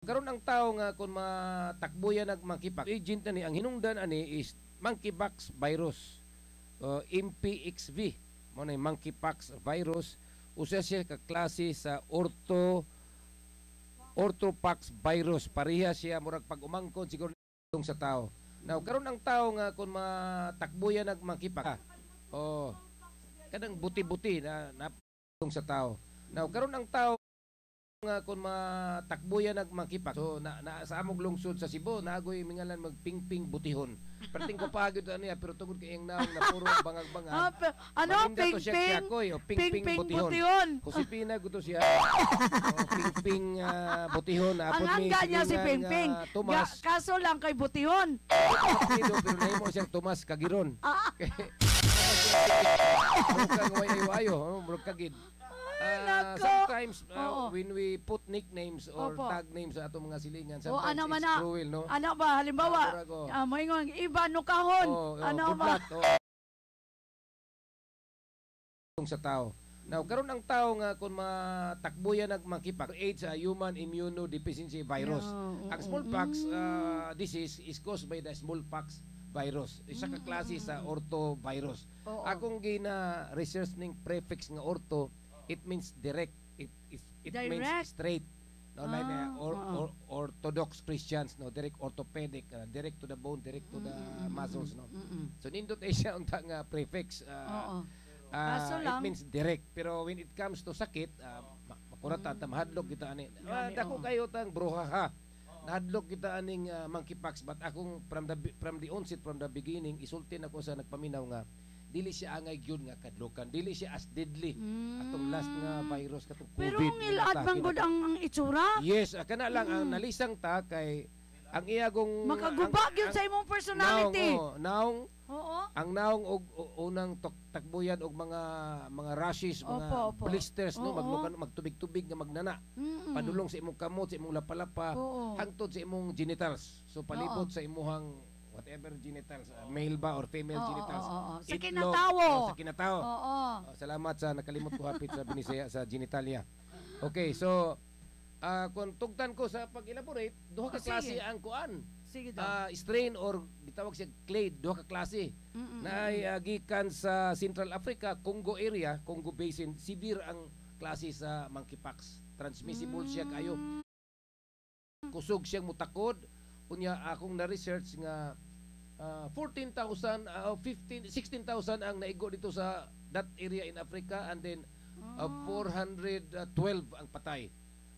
Karon ang tao nga kung matakbuyan nagmakipak agent ani ang hinungdan ani is monkeypox virus. MPXV mo na monkeypox virus usa siya ka klase sa orthopox virus. Pareha siya murag pag umangkon siguro sa tao. Now karon ang tao nga kung matakbuyan nagmakipak kadang buti-buti na sa tao. Now karon ang tao nga kung matakbuyan nagmakipak so na sa among lungsod sa Cebu nagoy mingalan magpingping butihon perting ko pagod niya pero tungod kay ang naong na puro bangag-bangag pingping butihon kusipina gusto siya pingping butihon apod mi niya si pingping kaso lang kay butihon pero nahimo siyang Tomas Kagiron kang wayo murag kagid. Sometimes when we put nicknames or tag names sa atong mga silingan sometimes it's cruel, no? Ano ba halimbawa moingon iba no kahon ano ba sa tao. Now karon ang tao nga kung matakbuyan nagmakipak AIDS human immunodeficiency virus. Ang smallpox disease is caused by the smallpox virus. Isa ka klase sa orthovirus. Akong gina research ning prefix nga ortho it means direct. It means straight. No, like Orthodox Christians, no, direct orthopedic, direct to the bone, direct to the muscles, no. So nindot ay siya unta nga prefix. It means direct. Pero when it comes to sakit, makurata mahadlok kita ani. Dako kayo tang bruhaha. Nahadlok kita aning monkeypox but akong from the onset from the beginning isulti nako sa nagpaminaw nga dili siya angay gyud nga kadlokan, dili siya as deadly atong last nga virus katong COVID. Pero ngilad bang gud ang itsura? Yes, kana lang ang nalisang ta kay ang iyagong makagubag yun sa imong personality. Naong ang naong og unang takbuyan og mga rashes, mga blisters, no, magtubig-tubig nga magnana. Padulong sa imong kamot, sa imong lapalapa, hangtod sa imong genitals. So palibot sa imong whatever genitals, male ba or female genitals. Sa kinatawo. Sa kinatawo. Salamat sa nakalimot ko hapit sa Binisaya sa genitalia. Okay, so kung tugtan ko sa pag-elaborate, duha ka klase ang kuan. Sige daw. Strain or gitawag siya clade, duha ka klase. Na gikan sa Central Africa, Congo area, Congo Basin, severe ang klase sa monkeypox. Transmissible siya kayo. Kusog siyang mutakod. Unya akong na-research nga 14,000 16,000 ang naigo dito sa that area in Africa and then 412 ang patay.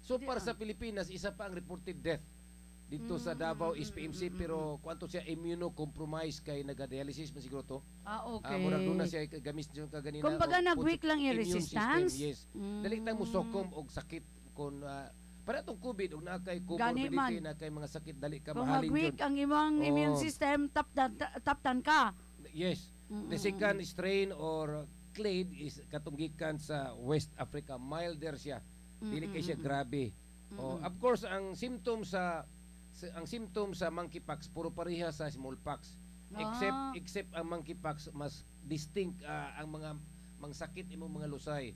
So para sa Pilipinas isa pa ang reported death dito sa Davao SPMC pero kwanto siya immunocompromised kay naga-dialysis man siguro to. Okay. Murag doon na siya gamis yung kaganina. Kumbaga nag-weak lang yung resistance. Yes. Dali tang musokom og sakit kun para itong COVID, o nakay comorbidity na kay mga sakit, dali ka kung mahalin mag-weak ang imong immune system, taptan ka. Yes. The second strain or clade is katunggikan sa West Africa. Milder siya. Dili kay siya grabe. Of course, ang symptoms sa monkeypox, puro pareha sa smallpox. Except ang monkeypox, mas distinct ang mga sakit imong mga lusay.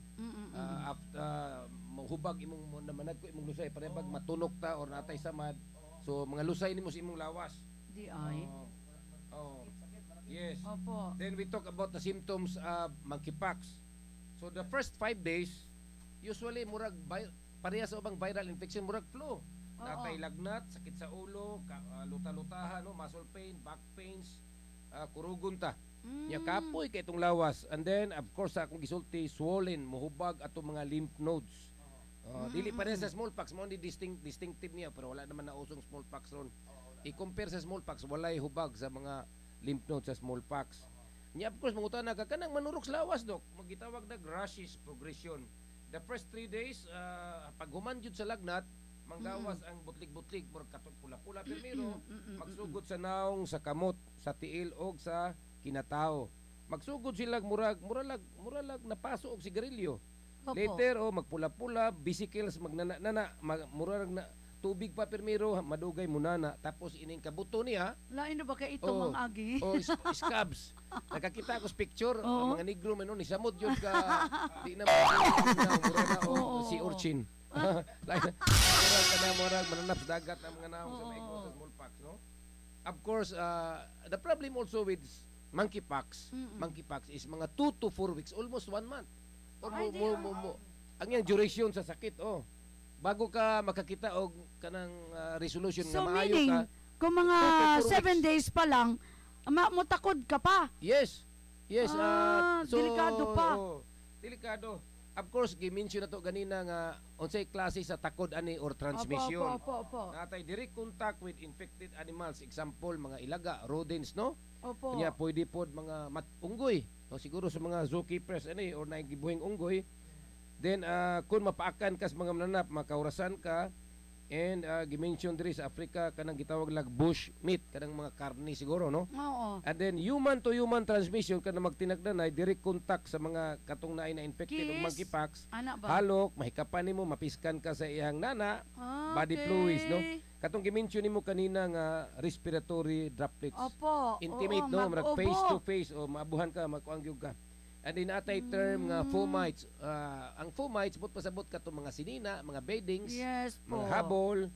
Mahubag imong namanag ko imong lusay para bag matunok ta or natay samad. So mga lusay nimo sa imong lawas. Di ay. Yes. Opo. Then we talk about the symptoms of monkeypox. So the first 5 days usually murag pareha sa ubang viral infection murag flu. Natay lagnat, sakit sa ulo, luta-lutahan, no, muscle pain, back pains, kurugon ta. Nya kapoy kay itong lawas. And then of course akong gisulti swollen, mohubag ato mga lymph nodes. Dili pa rin sa smallpox, mo ni distinctive niya pero wala naman na usong smallpox ron. I-compare sa smallpox, walay hubag sa mga lymph nodes sa smallpox. Nya of course mangutan na kanang manurok sa lawas dok, magitawag na rashes progression. The first 3 days pag human jud sa lagnat, manggawas ang butlig-butlig murag katong pula-pula primero, magsugod sa naong, sa kamot, sa tiil og sa kinatao. Magsugod sila murag napaso og sigarilyo. Later magpula-pula, vesicles magnana-nana, murag na tubig pa primero, madugay munana, tapos ining kabuto niya. Lain na ba kay itong ang agi? Scabs. Nakakita ko sa picture, mga negro man ni samot yun ka di na murag na si urchin. Murag mananap sa dagat ang mga naong sa maigos sa smallpox, no? Of course, the problem also with monkeypox is mga 2 to 4 weeks, almost 1 month. Or ang yung duration sa sakit, bago ka makakita og kanang resolution so nga maayo meaning, ka. kung mga 7 days pa lang, mutakod ka pa. Yes. Delikado pa. Delikado. Of course, gi-mention na to ganina nga unsay klase sa takod ani or transmission. Opo. Natay direct contact with infected animals, example mga ilaga, rodents, no? Opo. Kanya pwede pod mga unggoy. No, siguro sa mga zookeepers ani or nagibuhing unggoy. Then kung mapaakan ka sa mga mananap, makaurasan ka. And gi-mention diri sa Africa kanang gitawag lag bush meat, kanang mga karne siguro, no? Oo. And then human to human transmission kanang magtinagdan ay direct contact sa mga katong naay na infected og monkeypox. Halok, mahikapan nimo, mapiskan ka sa iyang nana, body fluids, no? Katong gi-mention nimo kanina nga respiratory droplets. Opo. Intimate, no? Marag face to face o maabuhan ka, magkuangyog ka. And in atay term nga fomites, ang fomites but pasabot katong mga sinina, mga beddings, mga habol,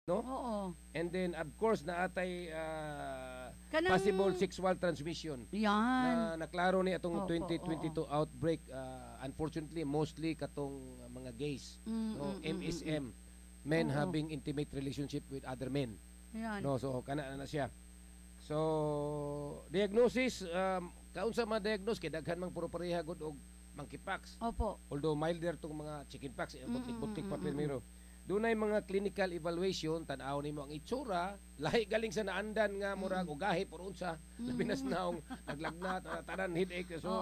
no? Oo. And then of course na atay possible sexual transmission. Yan. Na naklaro ni atong 2022 outbreak, unfortunately mostly katong mga gays, no? MSM, men having intimate relationship with other men. Yan. No, so kana na siya. So, diagnosis, kaunsa ma-diagnose kay daghan mang puro pareha gud og monkeypox. Opo. Although milder tong mga chickenpox, butik-butik pa primero. Dunay mga clinical evaluation, tan-aw nimo ang itsura, lahi galing sa naandan nga murag ugahi puro unsa, labi na naong naglagnat, tanan headache. So,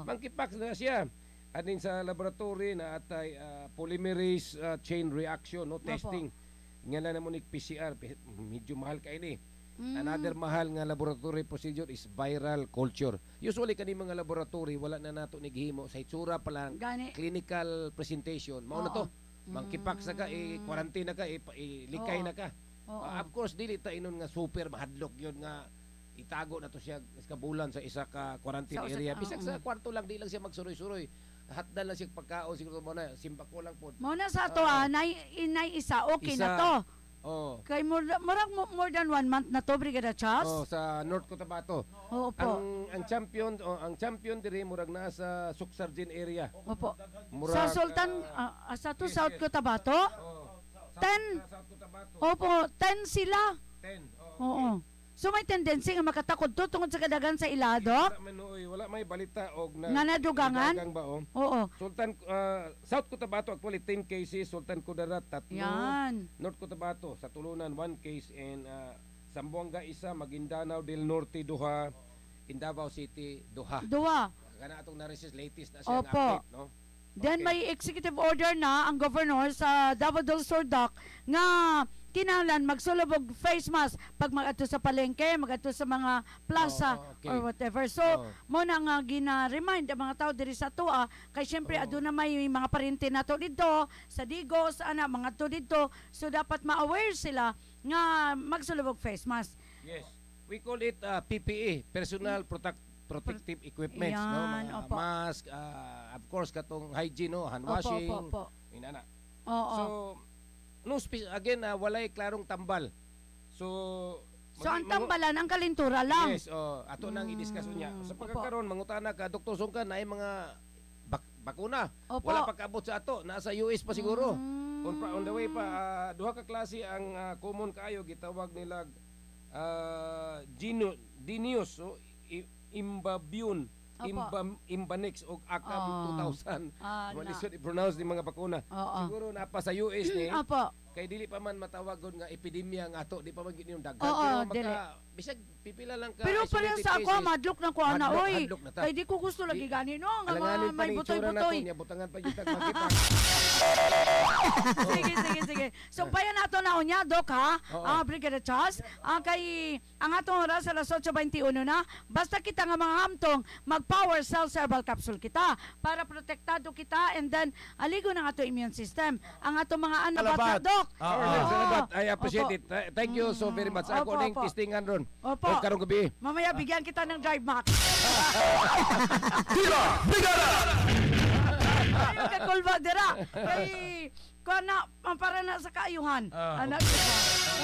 monkeypox na siya. Anin sa laboratory na atay polymerase chain reaction, no, testing. Ngala na mo ni PCR, medyo mahal kay ni. Another mahal nga laboratory procedure is viral culture. Usually kani mga laboratory wala na nato nighimo sa itsura pa lang clinical presentation. Mao na to. Monkeypox na ka, quarantine na ka, likay na ka. Of course dili ta inon nga super mahadlok yon nga itago na to siya sa bulan sa isa ka quarantine area. Bisag sa kwarto lang di lang siya magsuroy-suroy. Hatdan lang siya pagkaon siguro mo na simpak ko lang pod. Mao na sa to inay isa okay isa, na to. Kay more than 1 month na to, Brigada Charles? Sa North Cotabato. Opo. Ang champion diri murag na sa Suksargen area. Opo. Sa Sultan sa to South Cotabato? 10. Opo, 10 sila. 10. Oo. So may tendency nga makatakod to tungod sa kadagan sa ilado? Wala may balita og nadugangan? Oo. Sultan South Cotabato actually 10 cases, Sultan Kudarat 3, North Cotabato sa Tulunan 1 case, and Zamboanga isa, Maguindanao del Norte 2, Davao City 2. Kana atong na-receive latest na siya update, no? Then may executive order na ang governor sa Davao del Sur Doc nga kinahanglan magsulubog face mask pag mag-adto sa palengke, mag-adto sa mga plaza or whatever. So, mo na nga gina-remind ang mga tao diri sa tuwa kay syempre aduna may mga parente nato dito sa Digos, mga to dito. So dapat ma-aware sila nga magsulubog face mask. Yes. We call it PPE, personal protective equipments, no? Mask, of course katong hygiene, no, hand washing. Inana. So again, walay klarong tambal. So ang tambalan ang kalintura lang. Yes, ato nang i-discuss niya. Sa pagkakaroon mangutana ka Dr. Songka na mga bakuna. Wala pa kaabot sa ato, nasa US pa siguro. On the way pa duha ka klase ang common kaayo gitawag nila Dinius, so Imbabune, Imbanix o Akam 2000. Malisod i-pronounce ni mga bakuna. Siguro napa sa US ni. Kay dili pa man matawagon nga epidemya nga ato, di pa man gid yung daghan. Pero bisag pipila lang ka. Pero pala sa ako madlok na ko ana oy. Kay di ko gusto lagi gani no nga may butoy-butoy. Butangan pa yung tagmagipak. Sige. So bayan nato na unya Dok ha. Brigada Charles. Kay ang atong oras alas 8:21 na. Basta kita nga mga hamtong mag-power cell herbal capsule kita para protektado kita, and then aligo ng ato immune system. Ang ato mga anak na Dok. Salamat. I appreciate it. Thank you so very much. Ako ning testingan ron. Opo. Karong gabi. Mamaya bigyan kita ng drive max. Tira! Brigada! Ayaw ka kulba dira. Kay kuha na para na sa kaayuhan. Anak ko.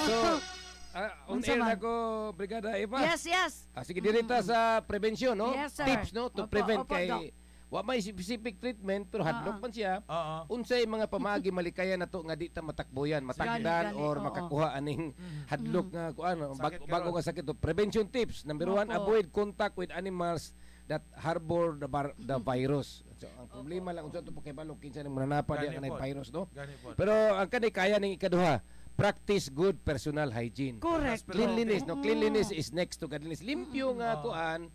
So, on Unsa air man? na ko, Brigada Eva. Yes. Sige, dirita sa prevention, no? Yes, sir. Tips, no? To Opo, prevent opo, kay... Doc. Wa may specific treatment, pero hadlok man siya. Oo. Unsay mga pamagi malikayan nato nga di ta matakboyan, matakdan Gani, or oo. makakuha aning hadlok nga kuan Sakit bago karon. nga sakit. Prevention tips. Number 1, Opo. avoid contact with animals that harbor the virus. So ang problema lang unsa to pakibalo kinsa ning mananapa Gani diya kanay po. virus, no? Gani po. Pero ang kanay kaya ning ikaduha, practice good personal hygiene. Correct. Cleanliness, no? Oo. Cleanliness is next to godliness. Limpyo nga Oo. kuan,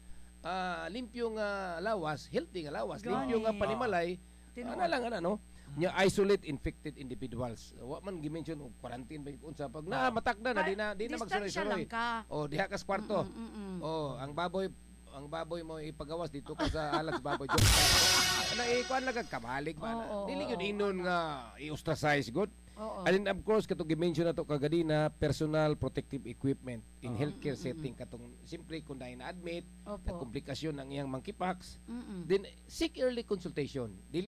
limpyo nga lawas, healthy nga lawas, Gani. limpyo nga panimalay. Tinuod. Ano lang no? Nya isolate infected individuals. Wa man gi-mention og quarantine ba unsa pag matakda na di na Distansya lang magsuroy-suroy. ka. Oh, diha ka sa kwarto. Mm. Oh, ang baboy mo ipagawas dito ka sa alas baboy. Joke. Ano kuan lang kag kamalig ba? Oo, Dili oo, gyud inon nga i-ostracize good. Oo. And then of course katong gi-mention nato kagadina personal protective equipment in healthcare setting katong simpre kung dahil na-admit Opo. na komplikasyon ng iyang monkeypox, Mm-mm. then seek early consultation. Dili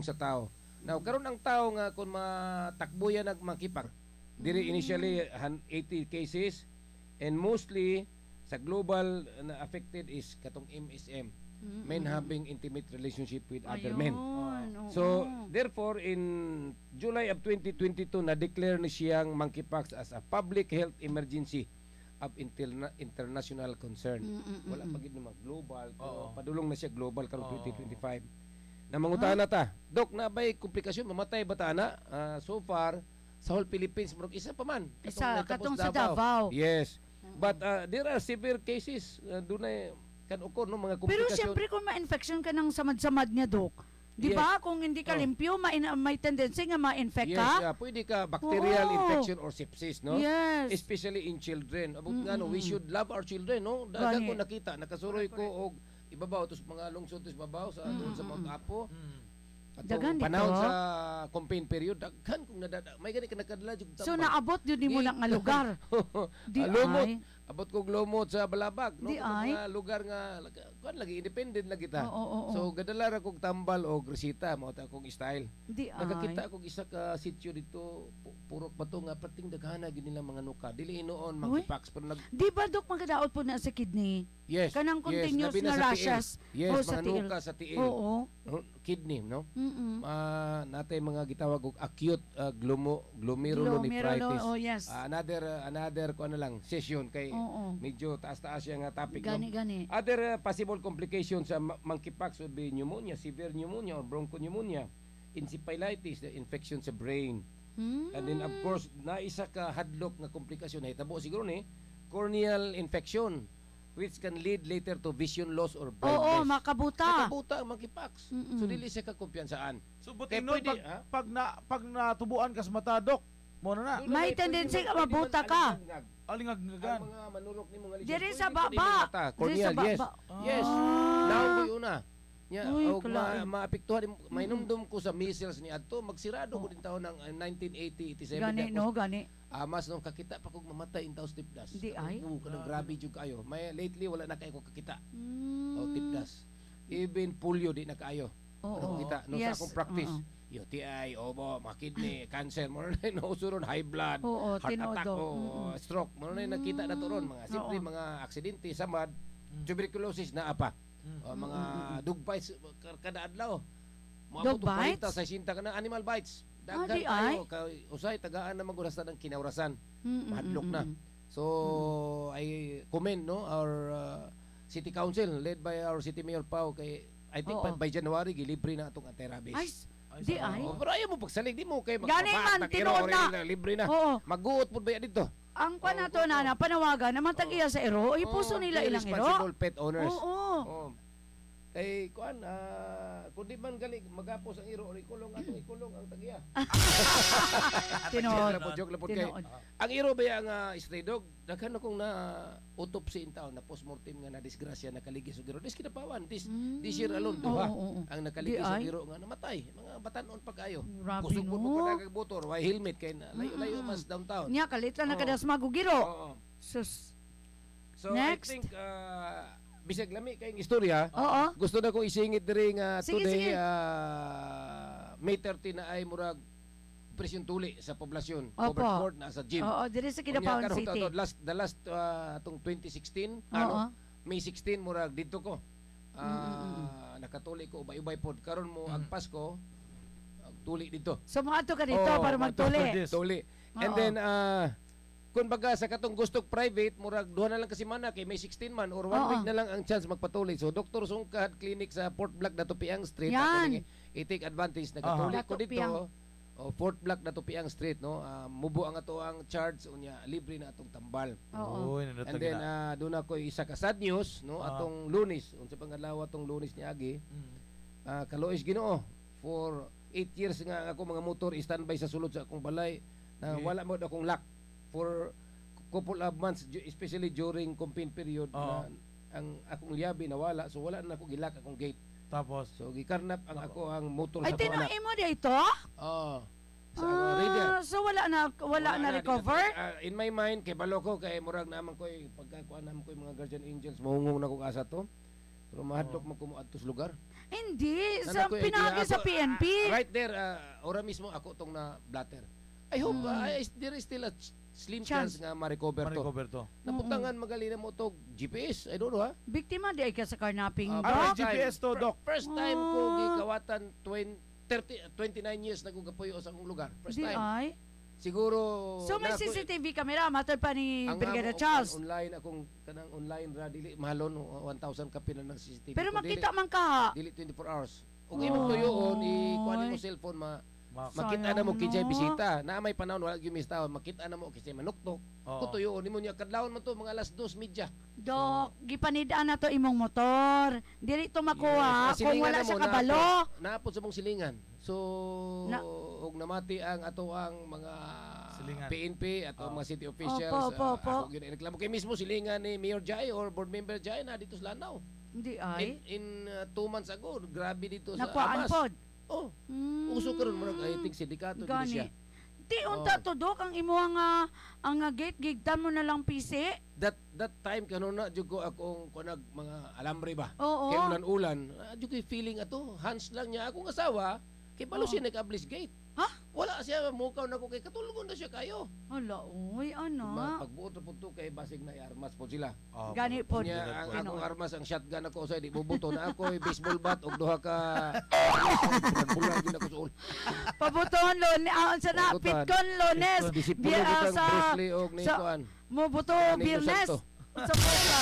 sa tao. Now karon ang tao nga kung matakbuyan nag monkeypox, diri initially 80 cases and mostly sa global na affected is katong MSM, men having intimate relationship with other men. Ayun, oo. So, therefore, in July of 2022, na-declare ni siyang monkeypox as a public health emergency of international concern. Wala pa gid naman global, pero Oo. padulong na siya global karong Oo. 2025. Na mangutana ta, Dok, na ba'y komplikasyon, mamatay ba ta na? So far, sa whole Philippines, murag isa pa man. Isa, natapos katong sa Davao. Yes. But there are severe cases, dunay kan-ukor no mga Pero komplikasyon. siyempre kung ma-infection ka ng samad-samad niya, Dok, di ba? Kung hindi ka Oh. limpyo, may tendency nga ma-infect Yes, ka. yeah, pwede ka bacterial Oo. infection or sepsis, no? Yes. Especially in children. Abot nga no, we should love our children, no? Dagan Gani. ko nakita, nakasuroy ko og ibabaw tus mga lungsod tus babaw sa doon sa Mount Apo. Dagan dito. Panahon sa campaign period, daghan kung nadada. May gani ka nakadala jud So naabot yun mo lang nga lugar. Di lumot. ay. Abot kog lumot sa Balabag, no? Di Katong ay. mga lugar nga kuan lagi independent lagi ta. Oo. So gadala ra kog tambal og resita mao ta kog style. Di ay. Nakakita ako isa ka sitio dito, purok ba to nga pating daghana gyud nila mga nuka. Dili inoon Uy. magpax pero nag Di ba, Dok, magkadaot po na sa kidney? yes. Kanang continuous labi na sa tiil. rashes. Yes, O, sa mga tiil. nuka sa tiil. Oo. Kidney, no? Mm-mm. Natay mga gitawag og acute glomerulonephritis. Oh, yes. Another ko ano lang session kay Oo. medyo taas-taas siya nga topic, no? Gani. Other possible complications sa monkeypox would be pneumonia, severe pneumonia or bronchopneumonia, encephalitis, the infection sa brain. And then of course, naisa ka hadlok nga komplikasyon hitabo siguro ni corneal infection which can lead later to vision loss or blindness. Oo, makabuta. Makabuta ang monkeypox. Mm-mm. So dili siya ka kumpiyansaan. So Kaya buti nun, pwede, ha? pag natubuan ka sa mata, Dok, mo na. Doon May pwede tendency man- ka pwede mabuta man ka. alingag. Alingag-ngagan. Ang mga manurok ni mga Diri lesion, sa pwede din baba. yung mata. Diri Corneal, sa yes. baba. Yes. Ah. Naon ko yun na. Nya, Uy, og kalain. maapektuhan may numdum ko sa measles ni adto magsirado ko din taon ng 1980 87 Gani, di ako- no? Gani. Mas nung kakita pa kog mamatay in taos tipdas. Di ay? Kanang grabe jud kayo. May lately wala na kay ko kakita. Mm. O tipdas. Even polio di na kaayo. Oo. Kita no Yes. sa akong practice. Oo. UTI, obo, kidney, cancer, mo na no suron high blood, Oo, heart attack tinodo. o stroke. Mo na nakita na to ron mga simple Oo. mga aksidente, samad, tuberculosis na apa. O, mga dog bites kada adlaw. Dog bites? Sa sinta ka na animal bites. Daghan di kayo kay usay tagaan na magurasan ng kinaurasan. Mahadlok na. So I commend no our city council led by our city mayor Pao kay I think Oo. by January gilibre na atong anti-rabies. Ay, di ay. Oh, pero ayaw mo pagsalig di mo kay Gani man, tinuod na. libre na. Oo. Maguot pud ba dito? Ang pa na to na panawagan naman tag-iya sa iro, ipuso Oh, nila very ilang iro. responsible pet owners. Oo. Oh. Kay kuan kung di man gali magapos ang iro or ikulong atong ikulong ang tagiya. Tinood. Joke lang po kay. Tinood. Ang iro ba nga stray dog, daghan akong na autopsy in town na postmortem nga na disgrasya nakaligis og iro. Dis kinapawan, this year alone duha Oo. ang nakaligis Di og ay. iro nga namatay. Mga batanon pa kayo. Grabe, Kusog po no? pa kag motor, why helmet kay layo-layo mas downtown. Nya kalit lang Oo. nakadas magugiro. Oo. Sus. So Next. I think bisag lami kayong istorya, Oo. gusto na ko isingit diri nga Sige, today sige. May 30 na ay murag presyon tuli sa poblasyon. Opo. Covered na sa gym. Oo, diri sa Unya Kidapawan karong City. taon, the last atong 2016, Oo. May 16 murag dito ko. Nakatuli ko ubay-ubay pod karon mo ang Pasko tuli dito. So mga ato ka dito Oo, para mga magtuli. ato Yes. Tuli. And Oo. then kung baga sa katong gustong private murag duha na lang kasi mana kay may 16 man or 1 Oo. week na lang ang chance magpatuli. So Dr. Sungkad Clinic sa Port Black Dato Piang Street Yan. i-take advantage nakatuli ko Dato Piang. dito. Port Black Dato Piang Street no. Mubo ang ato ang charge unya libre na atong tambal. Oo. Uy, And then doon ako isa ka sad news no atong Lunes unsa pang adlaw atong Lunes niagi. Kalois Ginoo for 8 years nga ako mga motor standby sa sulod sa akong balay na Okay. wala mo akong lock for couple of months especially during campaign period na ang akong liabi nawala so wala na ako gilak akong gate Tapos, so gikarnap ang ako ang motor Ay, sa akong anak. tinuin mo dito? Sa radio. So wala na recover? In my mind kay balo ko kay murag naman ko pagkakuan naman ko mga guardian angels mahungong na ko asa to. Pero mahadlok man ko mo adto sa lugar. Hindi. Nana Sa ko, pinagi sa ako, PNP. right there, ora mismo ako tong na blatter. I hope there is still a slim chance, nga ma-recover to. ma-recover to. Naputangan magali na mo to GPS. I don't know ha. Biktima di ay ka sa carnapping, Ah, May Doc. GPS to, Doc. First time ko Oh. gikawatan 29 years na ko gapuyo sa akong lugar. First Di time. ay. Siguro So may na ako- CCTV camera matod pa ni ang Brigada amo- Charles. online akong kanang online ra dili mahalon 1,000 ka pila ng CCTV. Pero ko, makita man ka. dili 24 hours. Kung imong tuyoon kuan mo cellphone makita na mo Sayang, kinsay no? bisita. Na may panahon wala gyud mistaw makita na mo kinsay manuktok. Oo. Kung tuyoon nimo niya kadlawon man to mga alas 2:30. Dok, gipanidaan na to imong motor. Dili to makuha Yes, kung silingan wala na mo, siya kabalo. Naapod sa mong silingan. So Na- og namati ang ato ang mga Silingan. PNP at ang mga city officials. Opo. Ako gyud reklamo kay mismo silingan ni Mayor Jai or board member Jai na dito sa Lanao. Hindi ay. In 2 months ago, grabe dito sa Nakuhaan Amas. pod. Oh, Hmm. uso karon murag I think sindikato din siya. Di unta to, Dok, ang imo ang gate gigtan mo na lang PC. That time kanon na jud ko akong kunag mga alambre ba. Oo. Kay ulan-ulan, jud ko'y feeling ato, hands lang niya akong asawa kay balo siya nag-ablis gate. Ha? Wala siya mukaw na ko kay katulungon na siya kayo. Hala, uy, ano? Pagbuot ra pud to kay basig na armas po sila. Gani po. Nya Ganit ang po. akong armas ang shotgun ako sa di bubuto na ako baseball bat og duha ka bulan din ako sa ulo. Pabuton lon, sa na Pabuton. pitkon Lunes. Disipulo Bi- kitang sa Bruce Lee og ni sa- kuan. Mubuto Ni Biyernes. Santo. Sa pusa.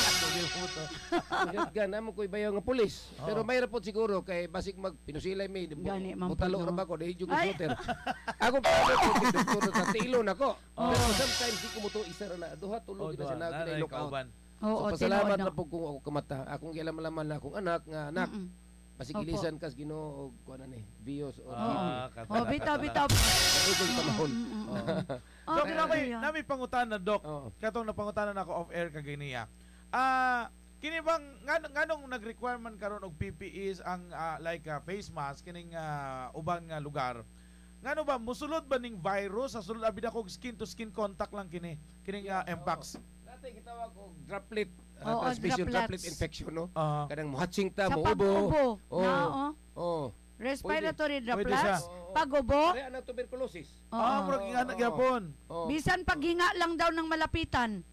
Shotgun namo ko'y bayaw nga pulis. Pero may rapod siguro kay basig mag pinusilay mi Gani, Mang butalo Pedro. ra ba ko dahil yung Ay. shooter. Ako pa ko doktor sa tilo nako. Pero sometimes di ko mo to isa ra na duha tulo gid na siya na look out. Oo, So pasalamat tinuod na po kung ako kamata. Akong gilam-laman na akong anak nga anak. Basig Opo. ilisan kas Ginoo og kuan ni Bios o Oh, bitaw. Ug panahon. Dok, Okay, nami pangutana, Dok. Oo. Katong napangutanan ako off-air kaginiya. Kini bang nganong nag-requirement karon og PPEs ang like face mask kining uban nga lugar? Ngano ba musulod ba ning virus sa sulod abi ako skin to skin contact lang kining mpox? Dati gitawag og droplet Oo, transmission droplet droplets. infection no. Ah. Kanang muhatching ta Sa mo pag-ubo. Oo. Na, Oh. respiratory Pwede droplets. siya. Pag-ubo. Kaya ang tuberculosis. Murag ingana gyapon. Oh. Bisan paghinga lang daw ng malapitan.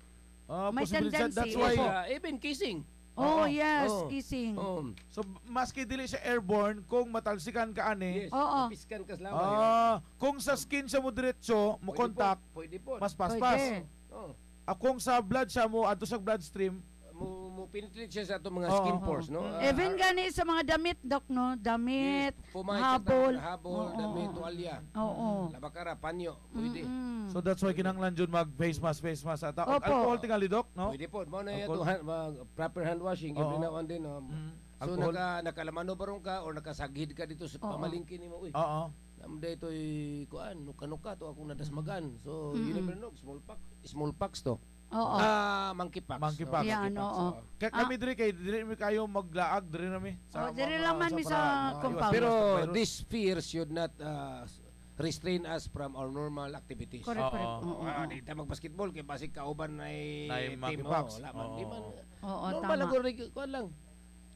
May Posibilidad, tendency. that's why. Even kissing. Oh, Oo. yes, Oo. kissing. So maski dili siya airborne kung matalsikan ka ani. Yes. Oo. Piskan kas lawa. Kung sa skin siya mo diretso, mo contact, Pwede po. mas paspas. Pwede. Oh. Kung sa blood siya mo adto sa bloodstream, Mo penetrate siya sa atong mga Oo. skin pores, no? Even gani sa mga damit, Dok, no? Damit, Pumay, habol. habol, Oo. damit, tuwalya. Oo. Labakara, panyo, pwede. Mm-mm. so that's why kinahanglan jud mag face mask ata. Opo. Alcohol tingali, Dok, no? Pwede po. Mo na Alcohol. ito, proper hand washing every Oo. now and then. So Alcohol. nakalamano barong ka or nakasagid ka dito sa Oo. pamalingkin nimo, uy. Oo. Namday ito'y kuan, nuka-nuka to akong nadasmagan. So you never know, smallpox to. Oo. Monkeypox. Monkeypox. Yan, oo. Kami diri mi kayo maglaag diri nami. Oh, diri lang man mi sa para compound. Pero iwas sa virus. this fear should not restrain us from our normal activities. Correct, correct. Oo. Di ta mag-basketball kay basig kauban na Na team. monkeypox. Wala man. Di man. Oo, Normal lang tama. kuan lang.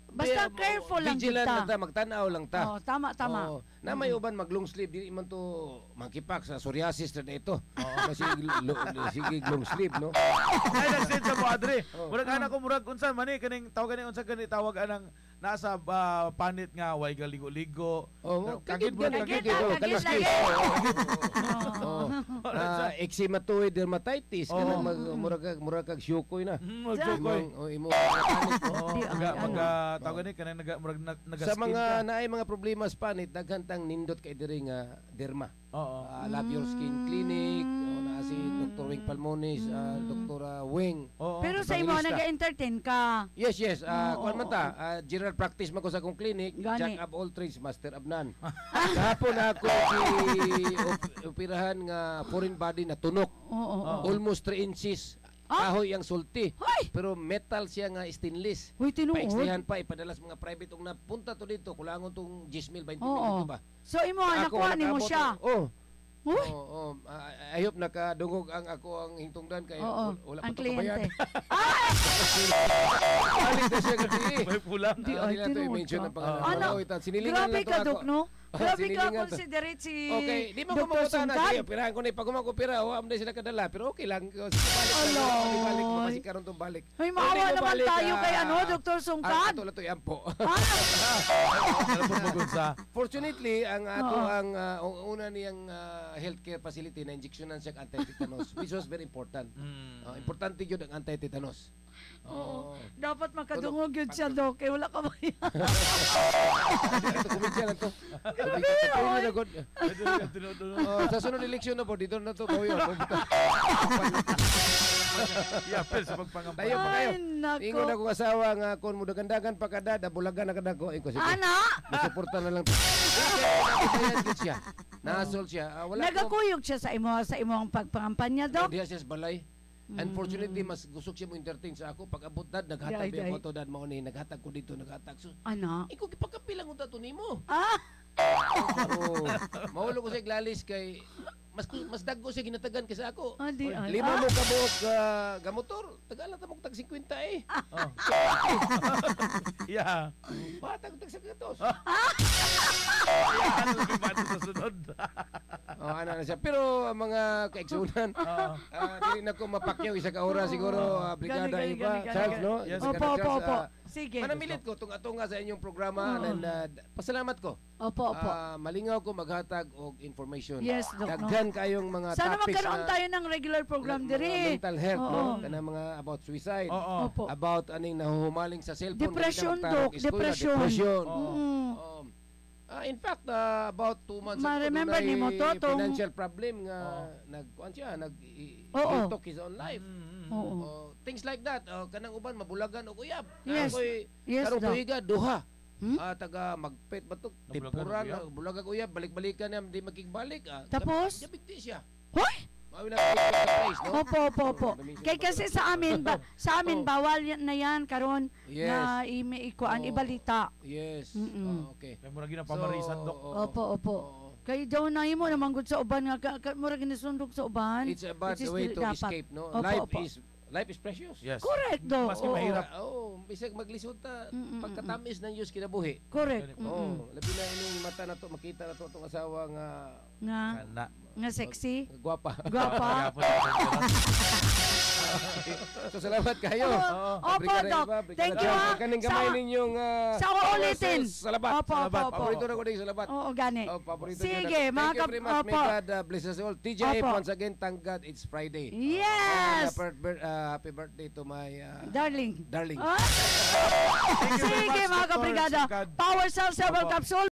Basta careful lang vigilant kita. lang ta, magtanaw lang ta. Oo, tama, tama. Oo. Na may uban mag long sleeve di man to monkeypox sa psoriasis na ito. Kasi sige long sleeve no. Ay nagsin sa mo adre. Oh. Murag ana ko murag unsa man ni kaning tawag kaning unsa gani tawag anang nasa panit nga way galigo-ligo. Oh, Kagid kagid, oh, kagid kalaskis. Oo. Eczematoid dermatitis Oh. kanang murag kag syukoy na. Magjokoy. Imo panit mo. Oo, Di, tawag gani kanang murag Sa nagaskin mga ka. naay mga problema sa panit daghan tang nindot kay diri nga derma. Oo. Love Your Skin Clinic, na si Dr. Wing Palmonis, Dr. Wing. Oo. Pero sa imo, Evangelista. nag-entertain ka. Yes, yes. Oo, Kuan man ta, general practice man ko sa akong clinic, Gani. jack of all trades, master of none. Kahapon ako operahan nga foreign body na tunok. Oo. Almost 3 inches. Ah? Kahoy ang sulti. Hoy! Pero metal siya nga stainless. Uy, tinuod. Paextrihan pa, ipadalas mga private og napunta to dito, kulangon tong 10,000, 20,000 Oo. ba? So imo, nakuha ni mo siya. Oh. Uy! Oo, I hope nakadungog ang ako ang hintungdan kay Oo, wala ang pa to kabayad. kliyente. Balik na siya kasi. May pulang. Di, ay, Nila to tinuod i-mention ka. ang pangalan. Ano? Wala, wait, sinilingan Grabe lang to ka, ako. Dok, no? Grabe ka, Sinilingan to. considerate si Okay, di mo Dr. kumukuta na Sungkan. siya. Pirahan ko na pag kumakupira, wala mo sila kadala. Pero okay lang. Balik Alo. lang. Balik mo kasi karon tong balik. May maawa Hindi mo naman balik, tayo kay ano, Dr. Ah, Sungkan. ito lang to yampo. Talapon mo gud sa. Fortunately, ang ato Oo. ang una niyang healthcare facility na injectionan siya anti-tetanus, which was very important. Importante yun ang anti-tetanus. Oo. Dapat makadungog yun siya, Dok. Eh, wala ka ba yan? Ito kumitsya lang to. Kumitsya na good. Tinudunod. Sa sunod eleksyon na po, dito na to. Bawi ako. Yeah, pero sa pagpangampan. Tayo pa kayo. Ay, nako. Ingon ako asawa nga kung mudagandagan pa kada, dabulagan na kada ko. Ingo, sige. Ana? Masuporta na lang. Nakitayan gid siya. Nasol siya. Wala ko. Nagakuyog siya sa imong pagpangampanya, Dok? Diha siya sa balay. Unfortunately, mas gusto siya mo entertain sa ako. Pag abot dad, naghatag Day, ako to dad mao ni naghatag ko dito, naghatag. So, Ana? iko gipakapilang unta to nimo. Ah! Oo. Maulo ko siya glalis kay mas dagko siya ginatagan kaysa ako. Adi, ay. 5 mo ka buok ga motor, tagala ta mo tag 50 eh. Oh. Yeah. Batag tag 100. Yeah, ano ba sa sunod? Ano na siya. Pero ang mga kaigsunan, dili na ko mapakyaw isa ka oras siguro, brigada Gani, iba. gani, Charles, gani. no? Yes, Opo, Charles, opo, opo. Sige. Manamilit ko itong ato nga sa inyong programa and pasalamat ko. Opo, opo. Malingaw ko maghatag og information. Yes, Dok, no? Daghan kayong mga Sana topics magkaroon tayo ng regular program mga diri. mental health, no? Oo. Kana mga about suicide, Oo. Opo. about aning nahuhumaling sa cellphone. Depression, ganyan ka magtarong Dok. eskwela, Depression. Depression. Oo. Mm. In fact, about 2 months Ma-remember dunay nimo to, tong- financial problem nga nagkuan siya, Oo. talk his own life. Oo. Things like that. Kanang uban mabulagan og uyab. Yes. Ako'y Yes, karong Doc. tuiga duha. Hmm? Taga magpet ba to? Nabulagan Temporal, og uyab? bulagag uyab, balik-balikan niya, di makigbalik. Tapos? Gabigti siya. Hoy! Mawin na place, no? Opo, opo, opo. Kay kasi sa amin, Oh. bawal na yan karon Yes. na ikuan, Oh. ibalita. Yes. Mm-mm. Okay. Kaya mura ginapamarisan, Dok. Opo, opo. Kay daw na imo naman gud sa uban nga mura ginisundog sa uban. It's about Which is the way to dapat. escape, no? Opo, Life opo. is precious. Yes. Correct, Dok. Maski Oo. mahirap. Bisag maglisod ta, Mm-mm, pagkatamis ng Diyos kinabuhi. Correct. Oh, labi na ining mata na to, makita na to itong asawa nga Nga Na. nga sexy. gwapa. Gwapa. Gapon sa dangerous. So salamat kayo. Opo, Doc. Thank you, ha. Kaning gamay Sa- ninyong sa uulitin. Salamat. Opo, opo, opo. Paborito na ko din salamat. Oo, gani. Oh, paborito Sige, niya na. mga Thank you very much. May opo. God bless us all. TJ, Opo. once again, thank God it's Friday. Yes. Happy birthday to my Darling. darling. Ah? Thank you very Sige much, mga Dr. kabrigada. Sungkad. Power Cell Several Opo. Capsule.